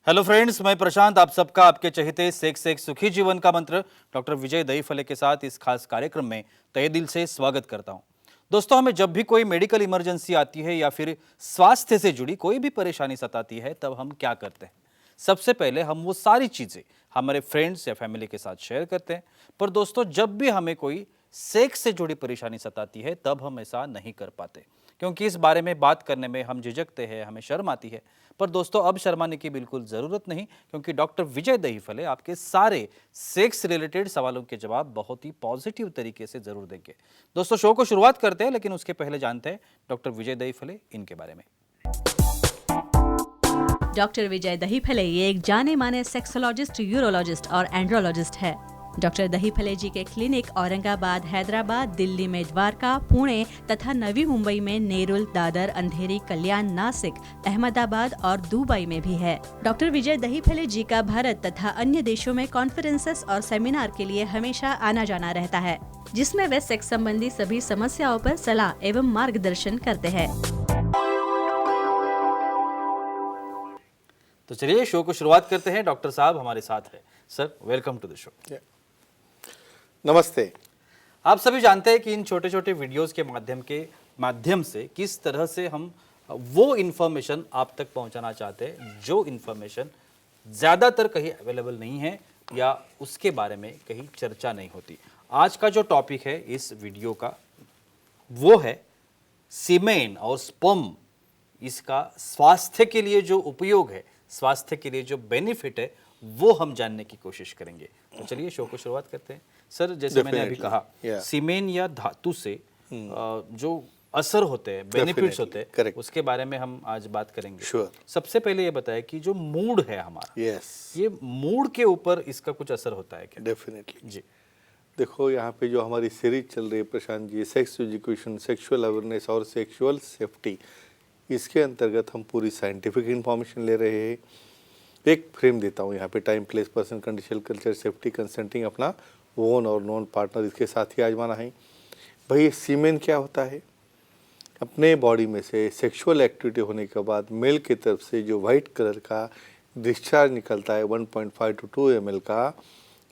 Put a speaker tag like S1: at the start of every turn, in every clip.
S1: Hello friends, मैं प्रशांत आप सबका आपके चहेते सेक्स एक सुखी जीवन का मंत्र डॉक्टर विजय दहीफले के साथ इस खास कार्यक्रम में तहे दिल से स्वागत करता हूं। दोस्तों, हमें जब भी कोई मेडिकल इमरजेंसी आती है या फिर स्वास्थ्य से जुड़ी कोई भी परेशानी सताती है, तब हम क्या करते हैं? सबसे पहले हम वो सारी चीज़ें हमारे फ्रेंड्स या फैमिली के साथ शेयर करते हैं। पर दोस्तों, जब भी हमें कोई सेक्स से जुड़ी परेशानी सताती है, तब हम ऐसा नहीं कर पाते, क्योंकि इस बारे में बात करने में हम झिझकते हैं, हमें शर्म आती है। पर दोस्तों, अब शर्माने की बिल्कुल ज़रूरत नहीं, क्योंकि डॉक्टर विजय दहीफले आपके सारे सेक्स रिलेटेड सवालों के जवाब बहुत ही पॉजिटिव तरीके से ज़रूर देंगे। दोस्तों, शो को शुरुआत करते हैं, लेकिन उसके पहले जानते हैं डॉक्टर विजय दहीफले इनके बारे में।
S2: डॉक्टर विजय दहीफले ये एक जाने माने सेक्सोलॉजिस्ट, यूरोलॉजिस्ट और एंड्रोलॉजिस्ट है। डॉक्टर दहीफले जी के क्लिनिक औरंगाबाद, हैदराबाद, दिल्ली में द्वारका, पुणे तथा नवी मुंबई में नेरुल, दादर, अंधेरी, कल्याण, नासिक, अहमदाबाद और दुबई में भी है। डॉक्टर विजय दहीफले जी का भारत तथा अन्य देशों में कॉन्फ्रेंसेस और सेमिनार के लिए हमेशा आना जाना रहता है, जिसमें वे सेक्स संबंधी सभी समस्याओं पर सलाह एवं मार्गदर्शन करते हैं।
S1: तो चलिए शो को शुरुआत करते हैं। डॉक्टर साहब हमारे साथ है। Sir, welcome to the show.
S3: नमस्ते।
S1: आप सभी जानते हैं कि इन छोटे छोटे वीडियोस के माध्यम से किस तरह से हम वो इन्फॉर्मेशन आप तक पहुंचाना चाहते हैं जो इन्फॉर्मेशन ज़्यादातर कहीं अवेलेबल नहीं है या उसके बारे में कहीं चर्चा नहीं होती। आज का जो टॉपिक है इस वीडियो का, वो है सीमेन और स्पर्म। इसका स्वास्थ्य के लिए जो उपयोग है, स्वास्थ्य के लिए जो बेनिफिट है, वो हम जानने की कोशिश करेंगे। तो चलिए शो को शुरुआत करते हैं। सर, जैसे मैंने अभी कहा, सीमेन या धातु से जो असर होते हैं, बेनिफिट्स होते हैं, उसके बारे में हम आज बात करेंगे। सबसे पहले ये बताएं कि जो मूड है हमारा, ये मूड के ऊपर इसका कुछ असर होता है क्या?
S3: डेफिनेटली
S1: जी।
S3: देखो, यहाँ पे जो हमारी सीरीज चल रही है Prashant ji, sex education, sexual awareness और सेक्सुअल सेफ्टी, इसके अंतर्गत हम पूरी साइंटिफिक इंफॉर्मेशन ले रहे हैं। एक फ्रेम देता हूँ यहाँ पे, time, place, person, condition, culture, safety, consenting, अपना ओन और नॉन पार्टनर इसके साथ ही आजमाना है। भाई, सीमेन क्या होता है? अपने बॉडी में से सेक्सुअल एक्टिविटी होने के बाद मेल की तरफ से जो वाइट कलर का डिस्चार्ज निकलता है 1.5 to 2 ml का,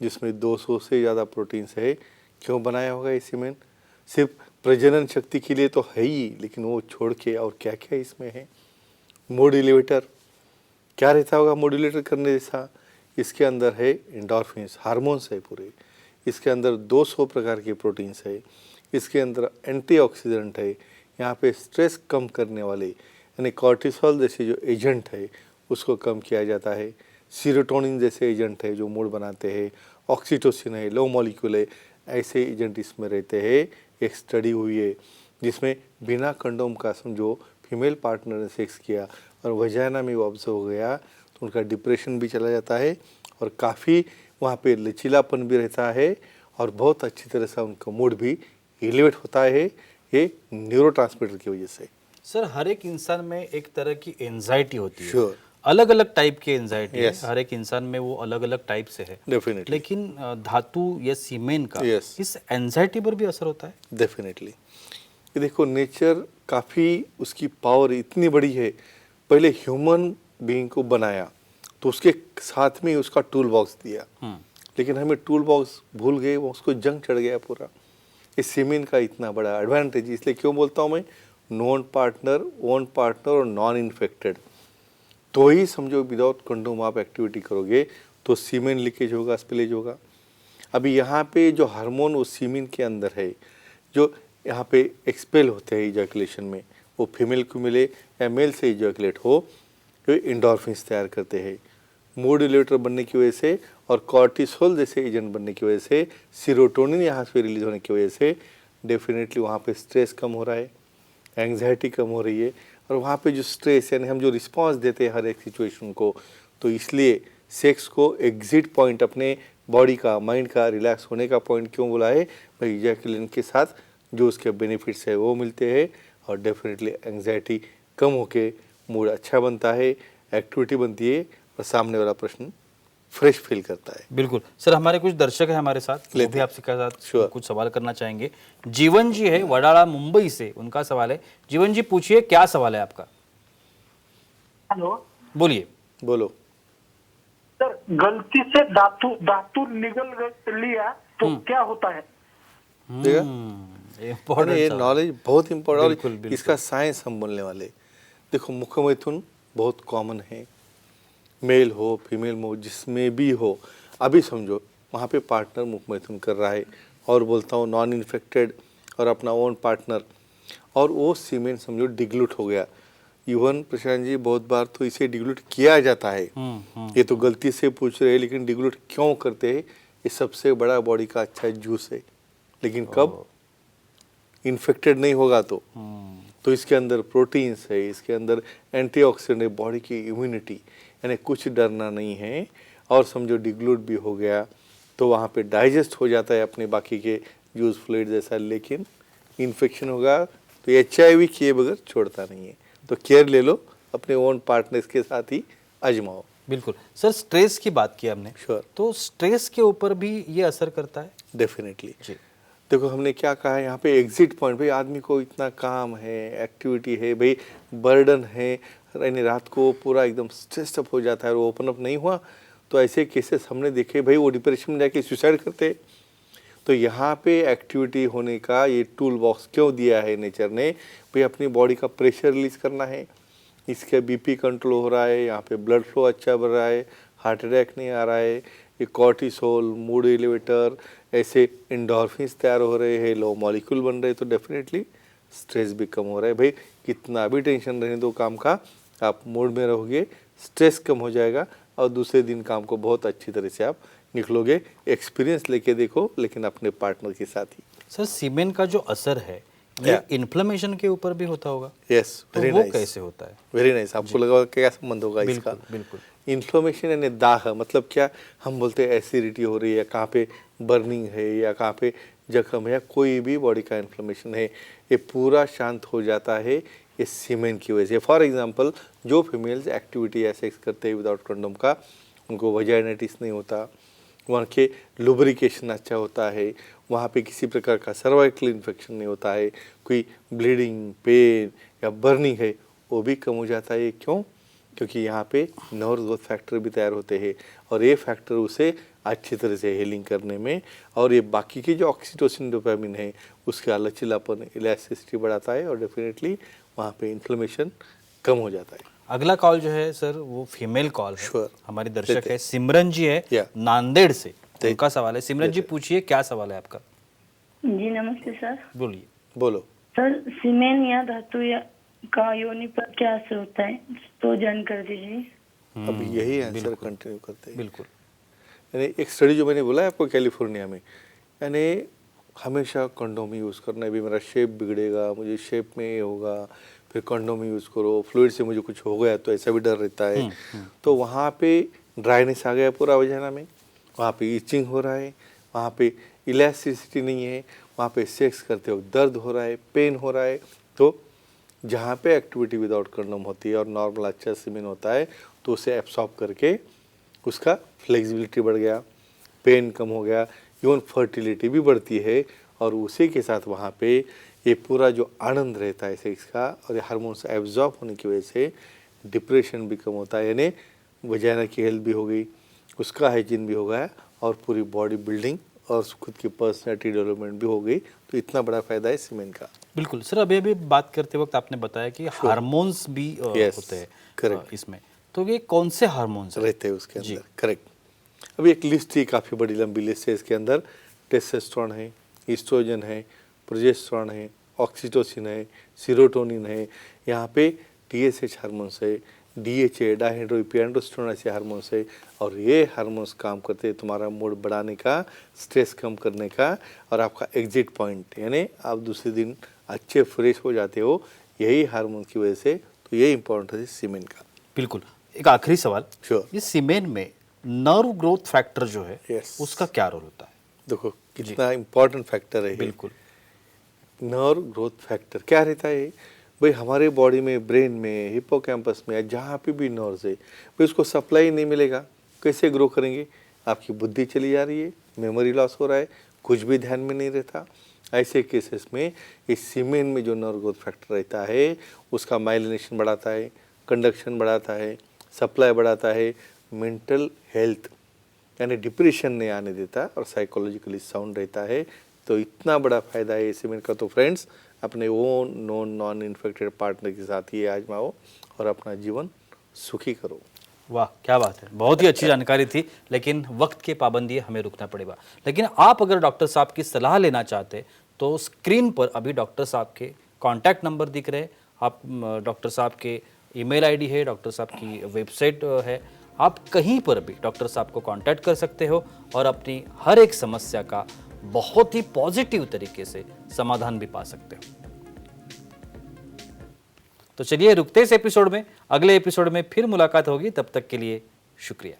S3: जिसमें 200 से ज़्यादा प्रोटीन्स है। क्यों बनाया होगा ये सीमेन? सिर्फ प्रजनन शक्ति के लिए तो है ही, लेकिन वो छोड़ के और क्या क्या इसमें है? मोड्यूलेटर। क्या रहता होगा मोड्यूलेटर करने जैसा? इसके अंदर है एंडोर्फिन्स, हार्मोन्स है पूरे। इसके अंदर 200 प्रकार के प्रोटीन्स है। इसके अंदर एंटीऑक्सीडेंट है। यहाँ पे स्ट्रेस कम करने वाले यानी कॉर्टिसोल जैसे जो एजेंट है उसको कम किया जाता है। सीरोटोनिन जैसे एजेंट है जो मूड बनाते हैं। ऑक्सीटोसिन है, लो मॉलिक्यूल है, ऐसे एजेंट इसमें रहते हैं। एक स्टडी हुई है जिसमें बिना कंडोम का समझो फीमेल पार्टनर ने सेक्स किया और वजाइना में वो ऑब्जर्व हो गया, तो उनका डिप्रेशन भी चला जाता है और काफ़ी वहाँ पे लचीलापन भी रहता है और बहुत अच्छी तरह से उनका मूड भी एलिवेट होता है, ये न्यूरोट्रांसमीटर की वजह से।
S1: सर, हर एक इंसान में एक तरह की एंजाइटी होती है।
S3: श्योर।
S1: अलग अलग टाइप की एंजाइटी है, हर एक इंसान में वो अलग अलग टाइप से है।
S3: डेफिनेटली।
S1: लेकिन धातु या सीमेन का इस एंजाइटी पर भी असर होता है?
S3: डेफिनेटली। ये देखो, नेचर काफ़ी उसकी पावर इतनी बड़ी है। पहले ह्यूमन बीइंग को बनाया तो उसके साथ में उसका टूल बॉक्स दिया, लेकिन हमें टूल बॉक्स भूल गए, वो उसको जंग चढ़ गया पूरा। इस सीमेन का इतना बड़ा एडवांटेज, इसलिए क्यों बोलता हूँ मैं, नॉन पार्टनर, ओन पार्टनर और नॉन इन्फेक्टेड, तो ही समझो विदाउट कंडोम आप एक्टिविटी करोगे तो सीमेन लीकेज होगा, स्पिलेज होगा। अभी यहाँ पे जो हार्मोन वो सीमेन के अंदर है, जो यहाँ पे एक्सपेल होते हैं इजैकुलेशन में, वो फीमेल को मिले या मेल से इजैकुलेट हो, तो एंडोर्फिन्स तैयार करते हैं। मोड्यूलेटर बनने की वजह से और कॉर्टिसोल जैसे एजेंट बनने की वजह से, सीरोटोनिन यहाँ से रिलीज होने की वजह से डेफिनेटली वहाँ पे स्ट्रेस कम हो रहा है, एंग्जाइटी कम हो रही है। और वहाँ पे जो स्ट्रेस यानी हम जो रिस्पांस देते हैं हर एक सिचुएशन को, तो इसलिए सेक्स को एग्जिट पॉइंट, अपने बॉडी का, माइंड का रिलैक्स होने का पॉइंट क्यों बोला है भाई? इजैकुलेशन के साथ जो उसके बेनिफिट्स है वो मिलते हैं और डेफिनेटली एंग्जाइटी कम होके मूड अच्छा बनता है, एक्टिविटी बनती है और सामने वाला प्रश्न फ्रेश फील करता है।
S1: बिल्कुल। सर, हमारे कुछ दर्शक हैं हमारे साथ, वो भी आपसे कुछ सवाल करना चाहेंगे। जीवन जी है वडाला मुंबई से, उनका सवाल है। जीवन जी, पूछिए, क्या सवाल है आपका?
S4: हेलो।
S1: बोलिए।
S3: बोलो।
S4: सर गलती से धातु धातु निगल लिया तो क्या होता है?
S3: देखा?
S1: इम्पोर्टेंट
S3: ये
S1: सवाल।
S3: नॉलेज बहुत इम्पोर्टेंट
S1: बिल्कुल,
S3: और
S1: बिल्कुल।
S3: इसका साइंस हम बोलने वाले। देखो मुख मैथुन बहुत कॉमन है, मेल हो फीमेल हो जिसमें भी हो। अभी समझो वहाँ पे पार्टनर मुख मैथुन कर रहा है और बोलता हूँ नॉन इन्फेक्टेड और अपना ओन पार्टनर, और वो सीमेन समझो डिग्लूट हो गया। इवन प्रशांत जी बहुत बार तो इसे डिग्लूट किया जाता है। ये तो गलती से पूछ रहे हैं, लेकिन डिग्लूट क्यों करते हैं? ये सबसे बड़ा बॉडी का अच्छा जूस है, लेकिन कब इन्फेक्टेड नहीं होगा तो इसके अंदर प्रोटीन्स है, इसके अंदर एंटीऑक्सीडेंट है, बॉडी की इम्यूनिटी, यानी कुछ डरना नहीं है। और समझो डिग्लूट भी हो गया तो वहाँ पे डाइजेस्ट हो जाता है अपने बाकी के जूस फ्लूइड जैसा, लेकिन इन्फेक्शन होगा तो HIV किए बगैर छोड़ता नहीं है। तो केयर ले लो, अपने ओन पार्टनर्स के साथ ही आजमाओ।
S1: बिल्कुल सर, स्ट्रेस की बात की हमने,
S3: Sure.
S1: तो स्ट्रेस के ऊपर भी ये असर करता है?
S3: डेफिनेटली।
S1: जी।
S3: देखो हमने क्या कहा है यहाँ पे एग्जिट पॉइंट, भाई आदमी को इतना काम है, एक्टिविटी है, भाई बर्डन है, यानी रात को पूरा एकदम स्ट्रेस्ड अप हो जाता है और ओपन अप नहीं हुआ, तो ऐसे केसेस हमने देखे भाई वो डिप्रेशन में जाके सुसाइड करते। तो यहाँ पे एक्टिविटी होने का ये टूल बॉक्स क्यों दिया है नेचर ने? भाई अपनी बॉडी का प्रेशर रिलीज करना है, इसका BP कंट्रोल हो रहा है, यहाँ पे ब्लड फ्लो अच्छा बढ़ रहा है, हार्ट अटैक नहीं आ रहा है, ये कॉर्टिसोल, मूड एलिवेटर, ऐसे एंडोर्फिन्स तैयार हो रहे हैं, लो मॉलिक्यूल बन रहे हैं, तो डेफिनेटली स्ट्रेस भी कम हो रहा है। भाई कितना भी टेंशन रहने दो काम का, आप मूड में रहोगे, स्ट्रेस कम हो जाएगा और दूसरे दिन काम को बहुत अच्छी तरह से आप निकलोगे। एक्सपीरियंस लेके देखो, लेकिन अपने पार्टनर के साथ ही।
S1: सर सीमेन का जो असर है ये
S3: Yeah.
S1: इन्फ्लेमेशन के ऊपर भी होता होगा?
S3: यस,
S1: तो
S3: वेरी
S1: वो
S3: नाइस।
S1: कैसे होता है?
S3: Very nice. आपको लगा क्या संबंध होगा इसका?
S1: बिल्कुल बिल्कुल।
S3: इन्फ्लेमेशन यानी दाह, मतलब क्या हम बोलते हैं एसिडिटी हो रही है, कहाँ पे बर्निंग है या कहाँ पे जख्म है या कोई भी बॉडी का इन्फ्लेमेशन है, ये पूरा शांत हो जाता है ये सीमेन की वजह से। फॉर एग्जांपल जो फीमेल्स एक्टिविटी या सेक्स करते हैं विदाउट कंडोम का, उनको वजाइनाइटिस नहीं होता, वहाँ के लुब्रिकेशन अच्छा होता है, वहाँ पे किसी प्रकार का सर्वाइकल इन्फेक्शन नहीं होता है, कोई ब्लीडिंग, पेन या बर्निंग है वो भी कम हो जाता है। क्यों? क्योंकि यहाँ पे नर्व ग्रोथ फैक्टर भी तैयार होते हैं और ये फैक्टर उसे अच्छी तरह से हीलिंग करने में, और ये बाकी की जो ऑक्सीटोसिन डोपामिन है उसका लचीलापन, इलास्टिसिटी बढ़ाता है और डेफिनेटली वहाँ पे इन्फ्लेमेशन कम हो जाता है।
S1: अगला कॉल जो है सर वो फीमेल कॉल है।
S3: Sure.
S1: हमारी दर्शक
S3: लेते
S1: है सिमरन जी है
S3: Yeah.
S1: नांदेड़ से,
S3: ठीक।
S1: उनका सवाल है। सिमरन जी पूछिए, क्या सवाल है आपका?
S5: जी नमस्ते सर।
S1: बोलिए।
S3: बोलो।
S5: सर सीमेन या धातु या का योनि पर क्या असर होता है, तो जानकारी दीजिए।
S3: अब यही आंसर कंटिन्यू करते हैं।
S1: बिल्कुल।
S3: यानी एक स्टडी जो मैंने बोला है आपको कैलिफोर्निया में, यानी हमेशा कंडोम यूज़ करना है। भी मेरा शेप बिगड़ेगा, मुझे शेप में ये होगा, फिर कंडोम यूज़ करो, फ्लूइड से मुझे कुछ हो गया तो ऐसा भी डर रहता है। तो वहाँ पे ड्राइनेस आ गया पूरा वजाना में, वहाँ पे इचिंग हो रहा है, वहाँ पे इलास्टिसिटी नहीं है, वहाँ पे सेक्स करते वक्त दर्द हो रहा है, पेन हो रहा है। तो जहाँ पे एक्टिविटी विदाउट कंडोम होती है और नॉर्मल अच्छा सीमेन होता है तो उसे एब्सॉर्ब करके उसका फ्लेक्सिबिलिटी बढ़ गया, पेन कम हो गया, इवन फर्टिलिटी भी बढ़ती है, और उसी के साथ वहाँ पे ये पूरा जो आनंद रहता है सेक्स का और ये हार्मोन्स एब्जॉर्ब होने की वजह से डिप्रेशन भी कम होता है, यानी वजाना की हेल्थ भी हो गई, उसका हाइजीन भी हो गया और पूरी बॉडी बिल्डिंग और खुद की पर्सनैलिटी डेवलपमेंट भी हो गई। तो इतना बड़ा फायदा है सीमेन का।
S1: बिल्कुल सर, अभी अभी बात करते वक्त आपने बताया कि हार्मोन्स भी
S3: Yes,
S1: होते हैं
S3: correct.
S1: इसमें, तो ये कौन से हार्मोन्स
S3: रहते हैं उसके
S1: जी।
S3: अंदर? करेक्ट। अभी एक लिस्ट ही काफ़ी बड़ी लंबी लिस्ट है इसके अंदर। टेस्टोस्टेरोन है, ईस्ट्रोजन है, प्रोजेस्टेरोन है, ऑक्सीटोसिन है, सीरोटोनिन है, यहाँ पे TSH हार्मोन्स है, DHA डायहाइड्रोएपिएंडोस्टेरोन ऐसे हार्मोन्स है, और ये हार्मोन्स काम करते हैं तुम्हारा मूड बढ़ाने का, स्ट्रेस कम करने का और आपका एग्जिट पॉइंट, यानी आप दूसरे दिन अच्छे फ्रेश हो जाते हो यही हार्मोन की वजह से। तो ये इंपॉर्टेंट है सीमेन का।
S1: बिल्कुल। एक आखिरी सवाल,
S3: Sure.
S1: ये सीमेन में नर्व ग्रोथ फैक्टर जो है
S3: Yes.
S1: उसका क्या रोल होता है?
S3: देखो कितना इम्पोर्टेंट फैक्टर है ये।
S1: बिल्कुल।
S3: नर्व ग्रोथ फैक्टर क्या रहता है भाई? हमारे बॉडी में, ब्रेन में, हिप्पोकैम्पस में या जहाँ पे भी नर्व्स है भाई उसको सप्लाई नहीं मिलेगा, कैसे ग्रो करेंगे? आपकी बुद्धि चली जा रही है, मेमोरी लॉस हो रहा है, कुछ भी ध्यान में नहीं रहता। ऐसे केसेस में इस सीमेन में जो नर्व ग्रोथ फैक्टर रहता है उसका माइलिनेशन बढ़ाता है, कंडक्शन बढ़ाता है, सप्लाई बढ़ाता है, मेंटल हेल्थ यानी डिप्रेशन नहीं आने देता और साइकोलॉजिकली साउंड रहता है। तो इतना बड़ा फायदा है इस सीमेंट का। तो फ्रेंड्स, अपने ओन नॉन इन्फेक्टेड पार्टनर के साथ ये आजमाओ और अपना जीवन सुखी करो।
S1: वाह, क्या बात है, बहुत ही अच्छी जानकारी थी। लेकिन वक्त की पाबंदी है, हमें रुकना पड़ेगा। लेकिन आप अगर डॉक्टर साहब की सलाह लेना चाहते तो स्क्रीन पर अभी डॉक्टर साहब के कॉन्टैक्ट नंबर दिख रहे हैं। आप डॉक्टर साहब के ईमेल आईडी है, डॉक्टर साहब की वेबसाइट है, आप कहीं पर भी डॉक्टर साहब को कांटेक्ट कर सकते हो और अपनी हर एक समस्या का बहुत ही पॉजिटिव तरीके से समाधान भी पा सकते हो। तो चलिए रुकते इस एपिसोड में, अगले एपिसोड में फिर मुलाकात होगी। तब तक के लिए शुक्रिया।